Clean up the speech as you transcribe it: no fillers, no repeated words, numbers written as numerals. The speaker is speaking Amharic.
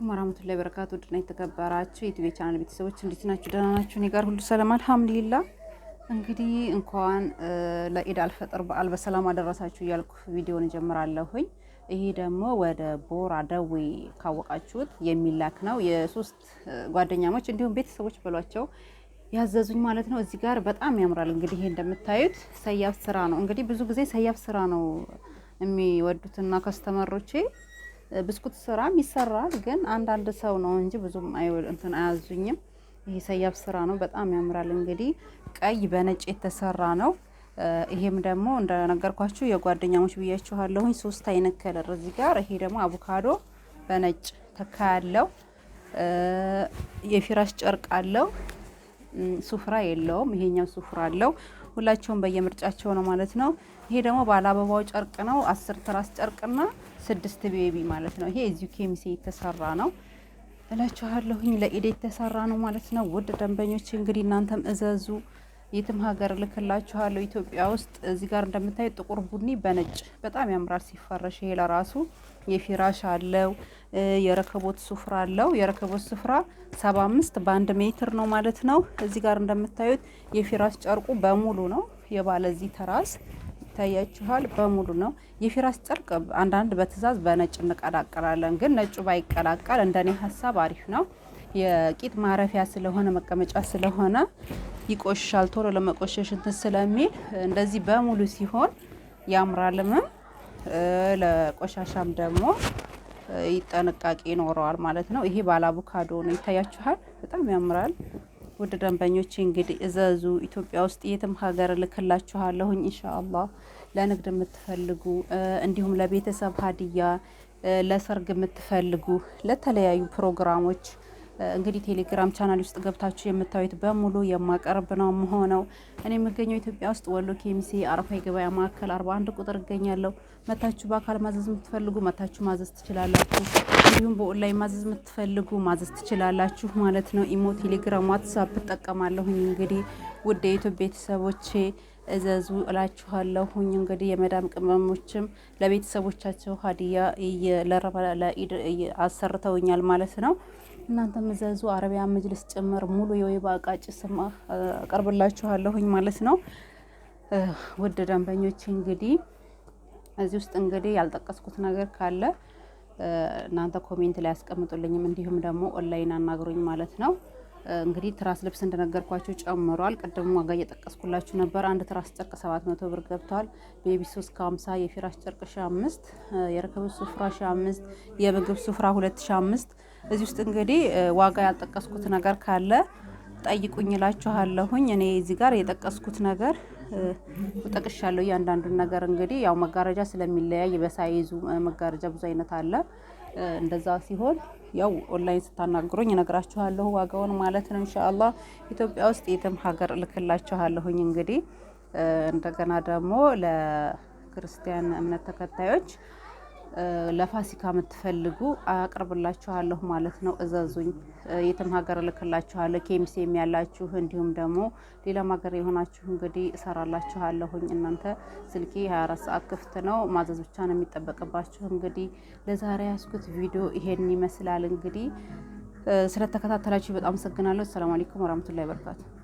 አለይኩም ወራህመቱላሂ ወበረካቱ። ድና የተከበራችሁ የዩቲዩብ ቻናል ቤተሰቦች እንዴት ናችሁ? ደህና ናችሁ? እኔ ጋር ሁሉ ሰላም አልሐምዱሊላህ። እንግዲህ እንኳን ለኢድ አልፈጥር በዓል በሰላም አደረሳችሁ እያልኩ ቪዲዮን ጀምራለሁኝ። ይሄ ደግሞ ወደ ቦራ ደዌ ካወቃችሁት የሚላክ ነው። የሶስት ጓደኛሞች እንዲሁም ቤተሰቦች ብሏቸው ያዘዙኝ ማለት ነው። እዚህ ጋር በጣም ያምራል። እንግዲህ ይሄ እንደምታዩት ሰያፍ ስራ ነው። እንግዲህ ብዙ ጊዜ ሰያፍ ስራ ነው የሚወዱትና ከስተመሮቼ ብስኩት ስራም ይሰራል፣ ግን አንዳንድ ሰው ነው እንጂ ብዙም እንትን አያዙኝም። ይሄ ሰያፍ ስራ ነው፣ በጣም ያምራል። እንግዲህ ቀይ በነጭ የተሰራ ነው። ይሄም ደግሞ እንደነገርኳችሁ የጓደኛሞች ብያችኋለሁኝ፣ 3 አይነት ከለር እዚህ ጋር። ይሄ ደግሞ አቮካዶ በነጭ ተካ ያለው የፊራሽ ጨርቅ አለው። ሱፍራ የለውም፣ ይሄኛው ሱፍራ አለው። ሁላቸውም በየምርጫቸው ነው ማለት ነው። ይሄ ደግሞ ባለ አበባው ጨርቅ ነው። 10 ትራስ ጨርቅና 6 ቤቢ ማለት ነው። ይሄ እዚሁ ኬሚሴ የተሰራ ነው እላችኋለሁኝ። ለኢድ የተሰራ ነው ማለት ነው። ውድ ደንበኞች እንግዲህ እናንተም እዘዙ፣ የትም ሀገር ልክላችኋለሁ። ኢትዮጵያ ውስጥ እዚህ ጋር እንደምታዩት ጥቁር ቡኒ በነጭ በጣም ያምራል ሲፈረሽ። ይሄ ለራሱ የፊራሽ አለው፣ የረከቦት ሱፍራ አለው። የረከቦት ሱፍራ 75 በ1 ሜትር ነው ማለት ነው። እዚህ ጋር እንደምታዩት የፊራሽ ጨርቁ በሙሉ ነው። የባለዚህ ተራስ ይታያችኋል፣ በሙሉ ነው። የፊራሽ ጨርቅ አንዳንድ በትእዛዝ በነጭ እንቀላቀላለን፣ ግን ነጩ ባይቀላቀል እንደኔ ሀሳብ አሪፍ ነው። የቂጥ ማረፊያ ስለሆነ መቀመጫ ስለሆነ ይቆሻል፣ ቶሎ ለመቆሸሽ እንትን ስለሚል እንደዚህ በሙሉ ሲሆን ያምራልም፣ ለቆሻሻም ደግሞ ጥንቃቄ ይኖረዋል ማለት ነው። ይሄ ባለ አቮካዶ ነው፣ ይታያችኋል፣ በጣም ያምራል። ውድ ደንበኞች እንግዲህ እዘዙ። ኢትዮጵያ ውስጥ የትም ሀገር ልክላችኋለሁኝ ኢንሻአላህ። ለንግድ የምትፈልጉ እንዲሁም ለቤተሰብ ሀዲያ፣ ለሰርግ የምትፈልጉ፣ ለተለያዩ ፕሮግራሞች እንግዲህ ቴሌግራም ቻናል ውስጥ ገብታችሁ የምታዩት በሙሉ የማቀርብ ነው የምሆነው። እኔ የምገኘው ኢትዮጵያ ውስጥ ወሎ ኬሚሴ አረፋ የገበያ ማዕከል 41 ቁጥር እገኛለሁ። መታችሁ በአካል ማዘዝ የምትፈልጉ መታችሁ ማዘዝ ትችላላችሁ። እንዲሁም በኦንላይን ማዘዝ የምትፈልጉ ማዘዝ ትችላላችሁ ማለት ነው። ኢሞ፣ ቴሌግራም፣ ዋትስአፕ እጠቀማለሁኝ። እንግዲህ ውድ የዩቲዩብ ቤተሰቦቼ እዘዙ እላችኋለሁኝ። እንግዲህ የመዳም ቅመሞችም ለቤተሰቦቻቸው ሀዲያ ለኢድ አሰርተውኛል ማለት ነው። እናንተም እዘዙ። አረቢያ መጅልስ ጭምር ሙሉ የወይባ እቃ ጭስማ አቀርብላችኋለሁኝ ማለት ነው። ውድ ደንበኞች እንግዲህ እዚህ ውስጥ እንግዲህ ያልጠቀስኩት ነገር ካለ እናንተ ኮሜንት ላይ ያስቀምጡልኝም፣ እንዲሁም ደግሞ ኦንላይን አናግሩኝ ማለት ነው። እንግዲህ ትራስ ልብስ እንደነገርኳችሁ ጨምሯል። ቅድም ዋጋ እየጠቀስኩላችሁ ነበር። አንድ ትራስ ጨርቅ 700 ብር ገብቷል። ቤቢ 350፣ የፊራሽ ጨርቅ 5፣ የረከቦት ሱፍራ 5፣ የምግብ ሱፍራ 2005። እዚህ ውስጥ እንግዲህ ዋጋ ያልጠቀስኩት ነገር ካለ ጠይቁኝ እላችኋለሁኝ። እኔ እዚህ ጋር የጠቀስኩት ነገር ጠቅሻለሁ እያንዳንዱን ነገር። እንግዲህ ያው መጋረጃ ስለሚለያይ በሳይዙ መጋረጃ ብዙ አይነት አለ። እንደዛ ሲሆን ያው ኦንላይን ስታናግሩኝ እነግራችኋለሁ ዋጋውን ማለት ነው። ኢንሻአላህ ኢትዮጵያ ውስጥ የትም ሀገር እልክላችኋለሁኝ። እንግዲህ እንደገና ደግሞ ለክርስቲያን እምነት ተከታዮች ለፋሲካ የምትፈልጉ አቅርብላችኋለሁ ማለት ነው። እዘዙኝ፣ የትም ሀገር እልክላችኋለሁ። ኬሚሴም ያላችሁ እንዲሁም ደግሞ ሌላም ሀገር የሆናችሁ እንግዲህ እሰራላችኋለሁኝ። እናንተ ስልኬ 24 ሰዓት ክፍት ነው፣ ማዘዝ ብቻ ነው የሚጠበቅባችሁ። እንግዲህ ለዛሬ ያስኩት ቪዲዮ ይሄን ይመስላል። እንግዲህ ስለተከታተላችሁ በጣም አመሰግናለሁ። ሰላም አለይኩም ወራህመቱላሂ ወበረካቱ።